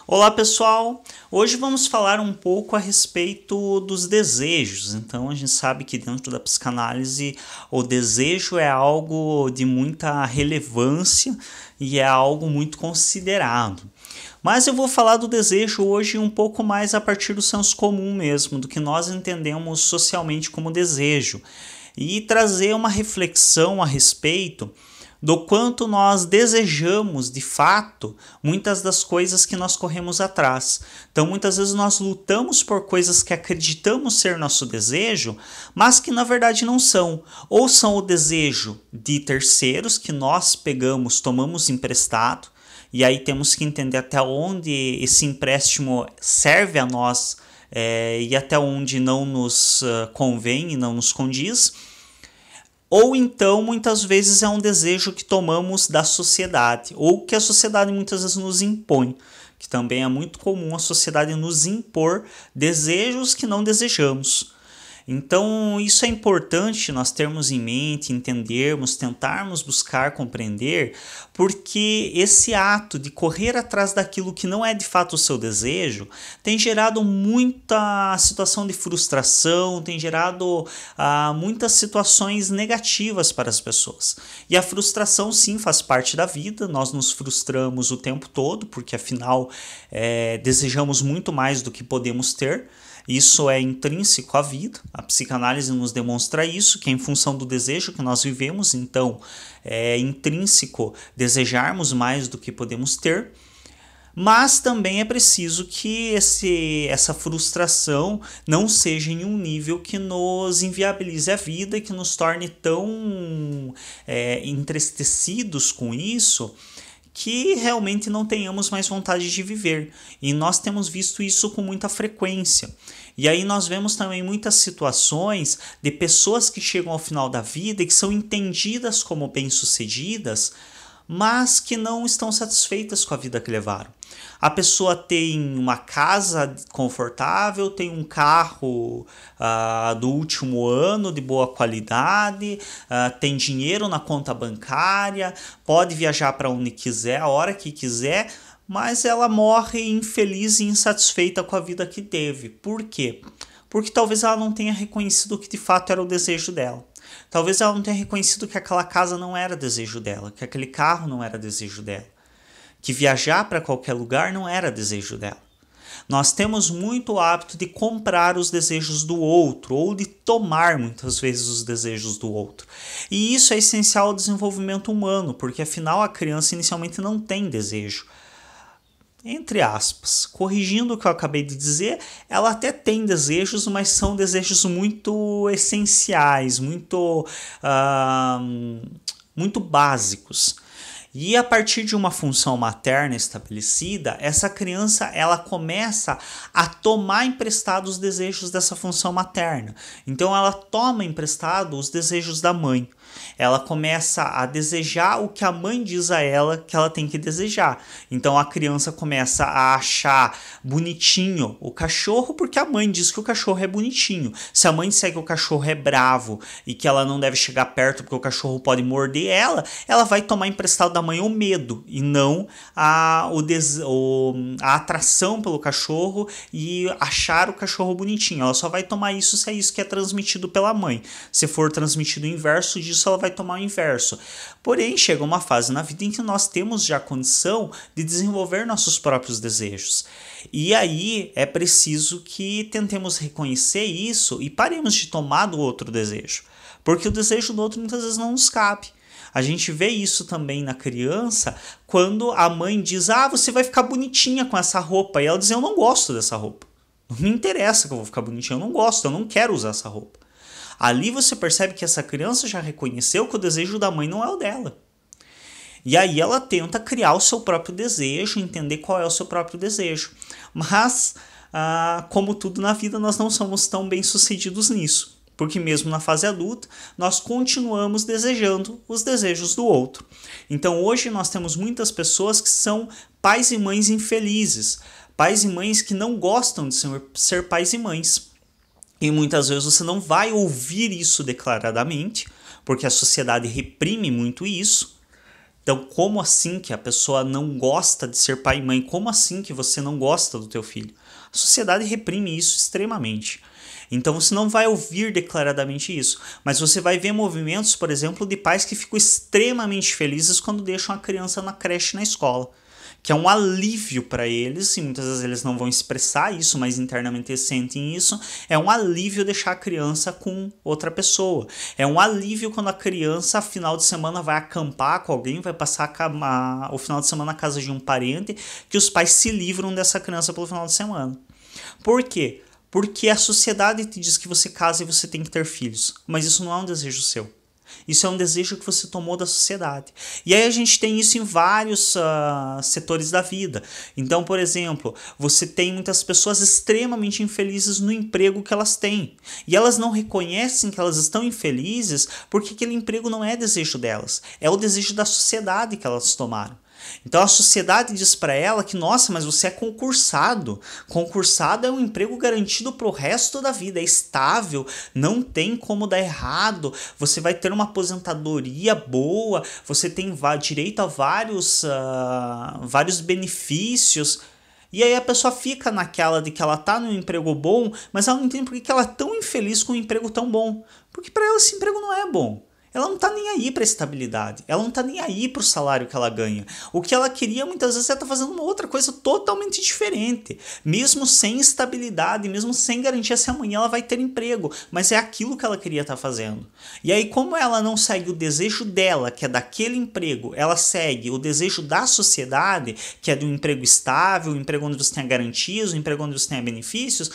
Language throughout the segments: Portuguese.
Olá pessoal, hoje vamos falar um pouco a respeito dos desejos. Então a gente sabe que dentro da psicanálise o desejo é algo de muita relevância e é algo muito considerado. Mas eu vou falar do desejo hoje um pouco mais a partir do senso comum mesmo, do que nós entendemos socialmente como desejo, e trazer uma reflexão a respeito do quanto nós desejamos de fato muitas das coisas que nós corremos atrás. Então muitas vezes nós lutamos por coisas que acreditamos ser nosso desejo, mas que na verdade não são. Ou são o desejo de terceiros que nós pegamos, tomamos emprestado, e aí temos que entender até onde esse empréstimo serve a nós e até onde não nos convém e não nos condiz. Ou então, muitas vezes, é um desejo que tomamos da sociedade, ou que a sociedade muitas vezes nos impõe, que também é muito comum a sociedade nos impor desejos que não desejamos. Então, isso é importante nós termos em mente, entendermos, tentarmos buscar compreender, porque esse ato de correr atrás daquilo que não é de fato o seu desejo tem gerado muita situação de frustração, tem gerado muitas situações negativas para as pessoas. E a frustração, sim, faz parte da vida, nós nos frustramos o tempo todo, porque afinal desejamos muito mais do que podemos ter. Isso é intrínseco à vida, a psicanálise nos demonstra isso, que é em função do desejo que nós vivemos, então é intrínseco desejarmos mais do que podemos ter, mas também é preciso que essa frustração não seja em um nível que nos inviabilize a vida e que nos torne tão entristecidos com isso, que realmente não tenhamos mais vontade de viver. E nós temos visto isso com muita frequência. E aí nós vemos também muitas situações de pessoas que chegam ao final da vida e que são entendidas como bem-sucedidas, mas que não estão satisfeitas com a vida que levaram. A pessoa tem uma casa confortável, tem um carro do último ano de boa qualidade, tem dinheiro na conta bancária, pode viajar para onde quiser, a hora que quiser, mas ela morre infeliz e insatisfeita com a vida que teve. Por quê? Porque talvez ela não tenha reconhecido o que de fato era o desejo dela. Talvez ela não tenha reconhecido que aquela casa não era desejo dela, que aquele carro não era desejo dela, que viajar para qualquer lugar não era desejo dela. Nós temos muito o hábito de comprar os desejos do outro ou de tomar muitas vezes os desejos do outro. E isso é essencial ao desenvolvimento humano, porque afinal a criança inicialmente não tem desejo. Entre aspas, corrigindo o que eu acabei de dizer, ela até tem desejos, mas são desejos muito essenciais, muito básicos. E a partir de uma função materna estabelecida, essa criança ela começa a tomar emprestado os desejos dessa função materna. Então ela toma emprestado os desejos da mãe. Ela começa a desejar o que a mãe diz a ela que ela tem que desejar. Então a criança começa a achar bonitinho o cachorro porque a mãe diz que o cachorro é bonitinho. Se a mãe disser que o cachorro é bravo e que ela não deve chegar perto porque o cachorro pode morder ela, ela vai tomar emprestado da mãe o medo e não a atração pelo cachorro e achar o cachorro bonitinho. Ela só vai tomar isso se é isso que é transmitido pela mãe. Se for transmitido o inverso disso, ela vai tomar o inverso. Porém, chega uma fase na vida em que nós temos já condição de desenvolver nossos próprios desejos. E aí é preciso que tentemos reconhecer isso e paremos de tomar do outro desejo. Porque o desejo do outro muitas vezes não nos cabe. A gente vê isso também na criança, quando a mãe diz, você vai ficar bonitinha com essa roupa. E ela diz, eu não gosto dessa roupa. Não me interessa que eu vou ficar bonitinha, eu não gosto, eu não quero usar essa roupa. Ali você percebe que essa criança já reconheceu que o desejo da mãe não é o dela. E aí ela tenta criar o seu próprio desejo, entender qual é o seu próprio desejo. Mas, como tudo na vida, nós não somos tão bem-sucedidos nisso. Porque mesmo na fase adulta, nós continuamos desejando os desejos do outro. Então hoje nós temos muitas pessoas que são pais e mães infelizes. Pais e mães que não gostam de ser pais e mães. E muitas vezes você não vai ouvir isso declaradamente, porque a sociedade reprime muito isso. Então, como assim que a pessoa não gosta de ser pai e mãe? Como assim que você não gosta do teu filho? A sociedade reprime isso extremamente. Então você não vai ouvir declaradamente isso, mas você vai ver movimentos, por exemplo, de pais que ficam extremamente felizes quando deixam a criança na creche, na escola, que é um alívio para eles, e muitas vezes eles não vão expressar isso, mas internamente eles sentem isso. É um alívio deixar a criança com outra pessoa. É um alívio quando a criança, final de semana, vai acampar com alguém, vai passar o final de semana na casa de um parente, que os pais se livram dessa criança pelo final de semana. Por quê? Porque a sociedade te diz que você casa e você tem que ter filhos, mas isso não é um desejo seu. Isso é um desejo que você tomou da sociedade. E aí a gente tem isso em vários setores da vida. Então, por exemplo, você tem muitas pessoas extremamente infelizes no emprego que elas têm. E elas não reconhecem que elas estão infelizes porque aquele emprego não é desejo delas. É o desejo da sociedade que elas tomaram. Então a sociedade diz para ela que, nossa, mas você é concursado. Concursado é um emprego garantido para o resto da vida, é estável, não tem como dar errado, você vai ter uma aposentadoria boa, você tem direito a vários benefícios. E aí a pessoa fica naquela de que ela tá num emprego bom, mas ela não entende por que ela é tão infeliz com um emprego tão bom. Porque para ela esse emprego não é bom. Ela não tá nem aí para a estabilidade, ela não tá nem aí para o salário que ela ganha. O que ela queria muitas vezes é estar fazendo uma outra coisa totalmente diferente, mesmo sem estabilidade, mesmo sem garantia se amanhã ela vai ter emprego, mas é aquilo que ela queria estar fazendo. E aí, como ela não segue o desejo dela, que é daquele emprego, ela segue o desejo da sociedade, que é de um emprego estável, um emprego onde você tenha garantias, um emprego onde você tenha benefícios,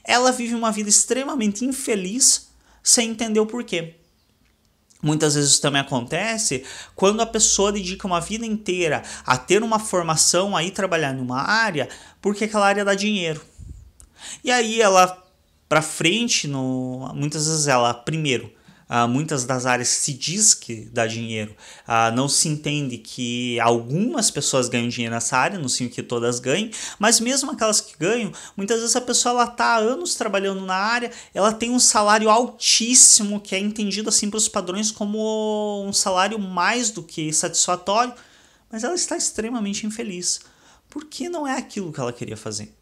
ela vive uma vida extremamente infeliz sem entender o porquê. Muitas vezes isso também acontece quando a pessoa dedica uma vida inteira a ter uma formação, a ir trabalhar numa área, porque aquela área dá dinheiro. E aí ela, para frente, muitas vezes ela, primeiro, muitas das áreas se diz que dá dinheiro, não se entende que algumas pessoas ganham dinheiro nessa área, não significa que todas ganhem, mas mesmo aquelas que ganham, muitas vezes a pessoa está há anos trabalhando na área, ela tem um salário altíssimo, que é entendido assim para os padrões como um salário mais do que satisfatório, mas ela está extremamente infeliz, porque não é aquilo que ela queria fazer.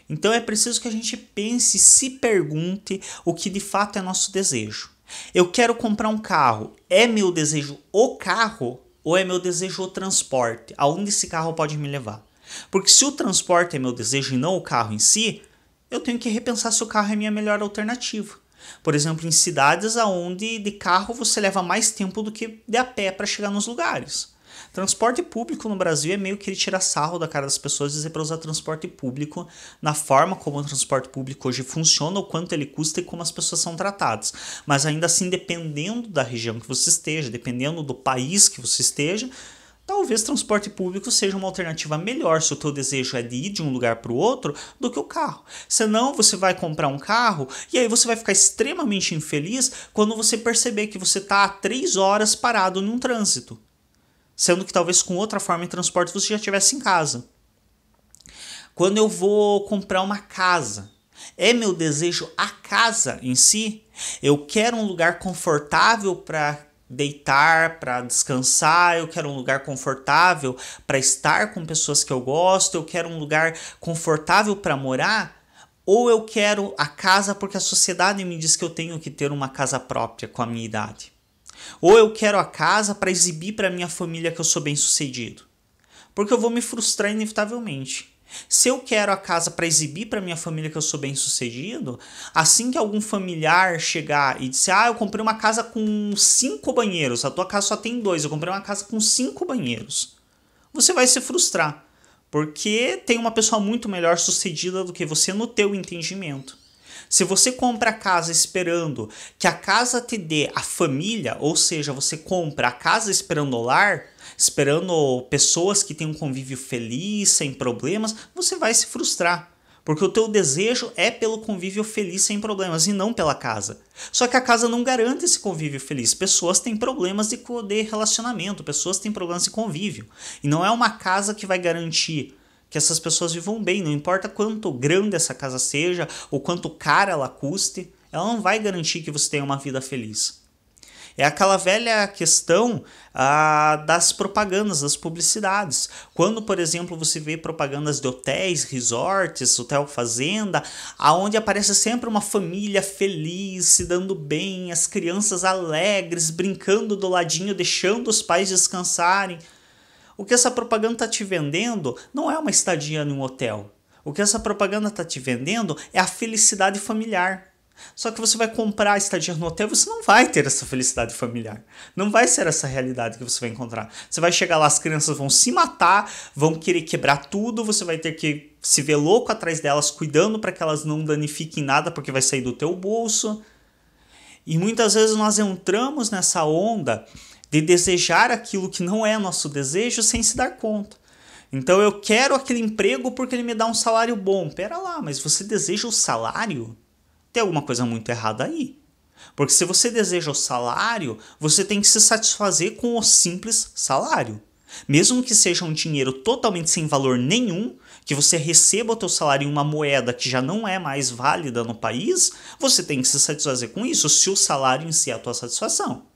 Então é preciso que a gente pense, se pergunte o que de fato é nosso desejo. Eu quero comprar um carro. É meu desejo o carro ou é meu desejo o transporte? Aonde esse carro pode me levar? Porque se o transporte é meu desejo e não o carro em si, eu tenho que repensar se o carro é a minha melhor alternativa. Por exemplo, em cidades onde de carro você leva mais tempo do que de a pé para chegar nos lugares. Transporte público no Brasil é meio que ele tira sarro da cara das pessoas, dizer para usar transporte público na forma como o transporte público hoje funciona, o quanto ele custa e como as pessoas são tratadas. Mas ainda assim, dependendo da região que você esteja, dependendo do país que você esteja, talvez transporte público seja uma alternativa melhor se o teu desejo é de ir de um lugar para o outro do que o carro. Senão você vai comprar um carro e aí você vai ficar extremamente infeliz quando você perceber que você está há 3 horas parado num trânsito. Sendo que talvez com outra forma de transporte você já estivesse em casa. Quando eu vou comprar uma casa, é meu desejo a casa em si? Eu quero um lugar confortável para deitar, para descansar, eu quero um lugar confortável para estar com pessoas que eu gosto, eu quero um lugar confortável para morar? Ou eu quero a casa porque a sociedade me diz que eu tenho que ter uma casa própria com a minha idade? Ou eu quero a casa para exibir para minha família que eu sou bem-sucedido? Porque eu vou me frustrar inevitavelmente. Se eu quero a casa para exibir para minha família que eu sou bem-sucedido, assim que algum familiar chegar e disser: eu comprei uma casa com 5 banheiros, a tua casa só tem 2, eu comprei uma casa com 5 banheiros. Você vai se frustrar, porque tem uma pessoa muito melhor sucedida do que você no teu entendimento. Se você compra a casa esperando que a casa te dê a família, ou seja, você compra a casa esperando o lar, esperando pessoas que têm um convívio feliz, sem problemas, você vai se frustrar. Porque o teu desejo é pelo convívio feliz sem problemas e não pela casa. Só que a casa não garante esse convívio feliz. Pessoas têm problemas de relacionamento, pessoas têm problemas de convívio. E não é uma casa que vai garantir que essas pessoas vivam bem, não importa quanto grande essa casa seja ou quanto cara ela custe, ela não vai garantir que você tenha uma vida feliz. É aquela velha questão das propagandas, das publicidades. Quando, por exemplo, você vê propagandas de hotéis, resorts, hotel fazenda, aonde aparece sempre uma família feliz, se dando bem, as crianças alegres, brincando do ladinho, deixando os pais descansarem. O que essa propaganda está te vendendo não é uma estadia em um hotel. O que essa propaganda está te vendendo é a felicidade familiar. Só que você vai comprar a estadia no hotel e você não vai ter essa felicidade familiar. Não vai ser essa realidade que você vai encontrar. Você vai chegar lá, as crianças vão se matar, vão querer quebrar tudo, você vai ter que se ver louco atrás delas, cuidando para que elas não danifiquem nada, porque vai sair do teu bolso. E muitas vezes nós entramos nessa onda de desejar aquilo que não é nosso desejo sem se dar conta. Então eu quero aquele emprego porque ele me dá um salário bom. Pera lá, mas você deseja o salário? Tem alguma coisa muito errada aí. Porque se você deseja o salário, você tem que se satisfazer com o simples salário. Mesmo que seja um dinheiro totalmente sem valor nenhum, que você receba o teu salário em uma moeda que já não é mais válida no país, você tem que se satisfazer com isso, se o salário em si é a tua satisfação.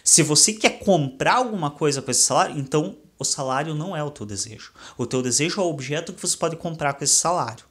Se você quer comprar alguma coisa com esse salário, então o salário não é o teu desejo. O teu desejo é o objeto que você pode comprar com esse salário.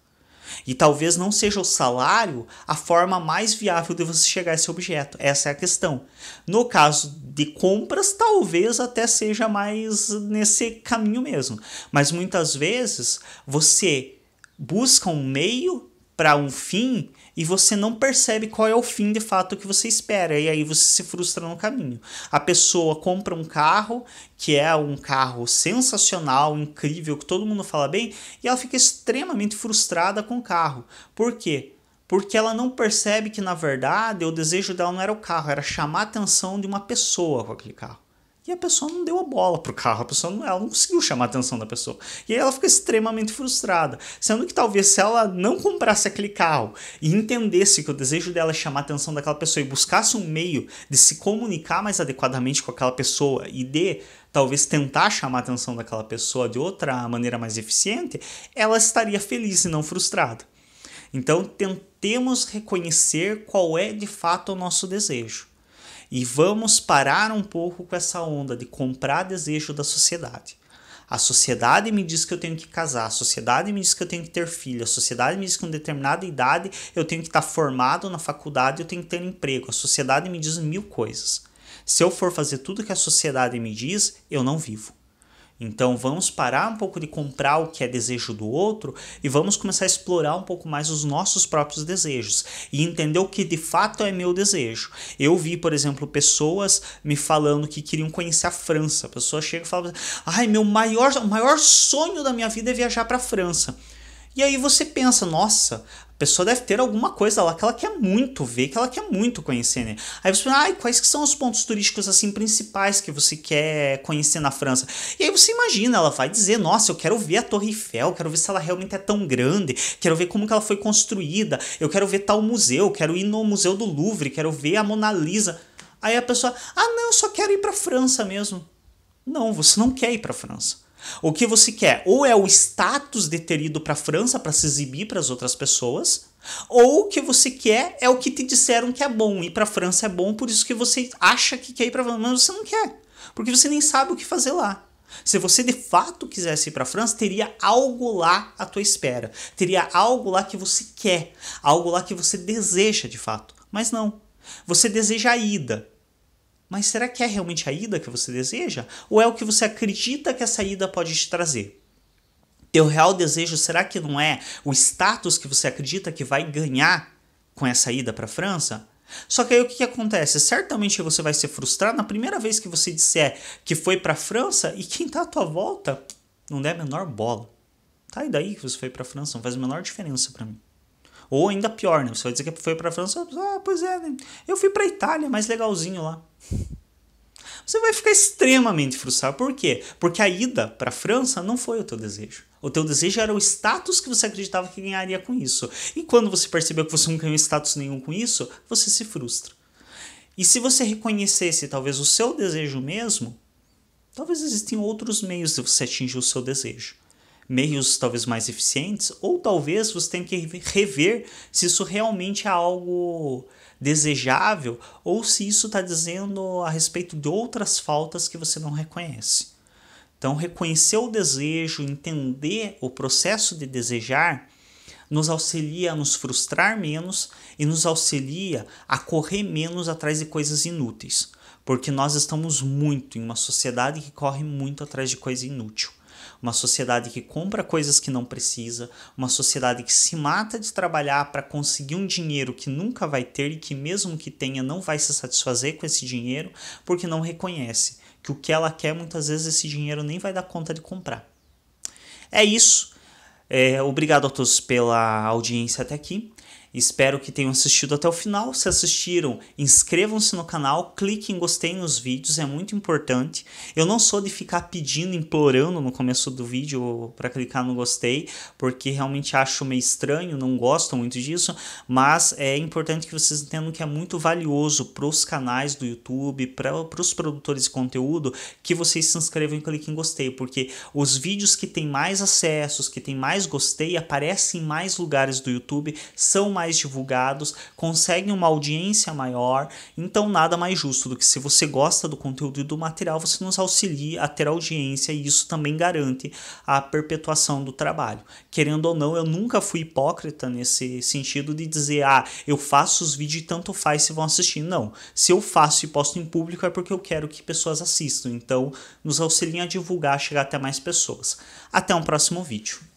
E talvez não seja o salário a forma mais viável de você chegar a esse objeto. Essa é a questão. No caso de compras, talvez até seja mais nesse caminho mesmo. Mas muitas vezes você busca um meio para um fim e você não percebe qual é o fim de fato que você espera, e aí você se frustra no caminho. A pessoa compra um carro, que é um carro sensacional, incrível, que todo mundo fala bem, e ela fica extremamente frustrada com o carro. Por quê? Porque ela não percebe que, na verdade, o desejo dela não era o carro, era chamar a atenção de uma pessoa com aquele carro. E a pessoa não deu a bola pro carro, ela não conseguiu chamar a atenção da pessoa. E aí ela fica extremamente frustrada. Sendo que talvez se ela não comprasse aquele carro e entendesse que o desejo dela é chamar a atenção daquela pessoa e buscasse um meio de se comunicar mais adequadamente com aquela pessoa e de talvez tentar chamar a atenção daquela pessoa de outra maneira mais eficiente, ela estaria feliz e não frustrada. Então tentemos reconhecer qual é de fato o nosso desejo. E vamos parar um pouco com essa onda de comprar desejo da sociedade. A sociedade me diz que eu tenho que casar, a sociedade me diz que eu tenho que ter filho, a sociedade me diz que com determinada idade eu tenho que estar formado na faculdade, eu tenho que ter emprego, a sociedade me diz 1000 coisas. Se eu for fazer tudo que a sociedade me diz, eu não vivo. Então vamos parar um pouco de comprar o que é desejo do outro e vamos começar a explorar um pouco mais os nossos próprios desejos e entender o que de fato é meu desejo. Eu vi, por exemplo, pessoas me falando que queriam conhecer a França. A pessoa chega e fala: "Ai, o maior sonho da minha vida é viajar para a França". E aí você pensa: "Nossa, a pessoa deve ter alguma coisa lá que ela quer muito ver, que ela quer muito conhecer, né?" Aí você pensa: quais que são os pontos turísticos assim principais que você quer conhecer na França? E aí você imagina, ela vai dizer: "Nossa, eu quero ver a Torre Eiffel, quero ver se ela realmente é tão grande, quero ver como que ela foi construída, eu quero ver tal museu, quero ir no Museu do Louvre, quero ver a Mona Lisa". Aí a pessoa: "Não, eu só quero ir para a França mesmo". Não, você não quer ir para a França. O que você quer ou é o status de ter ido para a França para se exibir para as outras pessoas, ou o que você quer é o que te disseram que é bom. Ir para a França é bom, por isso que você acha que quer ir para a França, mas você não quer, porque você nem sabe o que fazer lá. Se você de fato quisesse ir para a França, teria algo lá à tua espera, teria algo lá que você quer, algo lá que você deseja de fato, mas não. Você deseja a ida. Mas será que é realmente a ida que você deseja? Ou é o que você acredita que essa ida pode te trazer? Teu real desejo, será que não é o status que você acredita que vai ganhar com essa ida para a França? Só que aí o que acontece? Certamente você vai se frustrar na primeira vez que você disser que foi para a França e quem está à tua volta não der a menor bola. Tá, e daí que você foi para a França? Não faz a menor diferença para mim. Ou ainda pior, né? Você vai dizer que foi para a França. Pois é, né? Eu fui para a Itália, mais legalzinho lá. Você vai ficar extremamente frustrado. Por quê? Porque a ida para a França não foi o teu desejo. O teu desejo era o status que você acreditava que ganharia com isso. E quando você percebeu que você não ganhou status nenhum com isso, você se frustra. E se você reconhecesse talvez o seu desejo mesmo, talvez existem outros meios de você atingir o seu desejo. meios talvez mais eficientes, ou talvez você tenha que rever se isso realmente é algo desejável ou se isso está dizendo a respeito de outras faltas que você não reconhece. Então, reconhecer o desejo, entender o processo de desejar, nos auxilia a nos frustrar menos e nos auxilia a correr menos atrás de coisas inúteis. Porque nós estamos muito em uma sociedade que corre muito atrás de coisa inútil. Uma sociedade que compra coisas que não precisa, uma sociedade que se mata de trabalhar para conseguir um dinheiro que nunca vai ter e que mesmo que tenha não vai se satisfazer com esse dinheiro porque não reconhece que o que ela quer muitas vezes esse dinheiro nem vai dar conta de comprar. É isso. Obrigado a todos pela audiência até aqui. Espero que tenham assistido até o final. Se assistiram, inscrevam-se no canal, cliquem em gostei nos vídeos, é muito importante. Eu não sou de ficar pedindo, implorando no começo do vídeo para clicar no gostei, porque realmente acho meio estranho, não gosto muito disso, mas é importante que vocês entendam que é muito valioso para os canais do YouTube, para os produtores de conteúdo, que vocês se inscrevam e cliquem em gostei, porque os vídeos que têm mais acessos, que têm mais gostei, aparecem em mais lugares do YouTube, são mais divulgados, conseguem uma audiência maior, então nada mais justo do que se você gosta do conteúdo e do material, você nos auxilia a ter audiência e isso também garante a perpetuação do trabalho. Querendo ou não, eu nunca fui hipócrita nesse sentido de dizer, eu faço os vídeos e tanto faz se vão assistir. Não, se eu faço e posto em público é porque eu quero que pessoas assistam, então nos auxiliem a divulgar, chegar até mais pessoas. Até um próximo vídeo.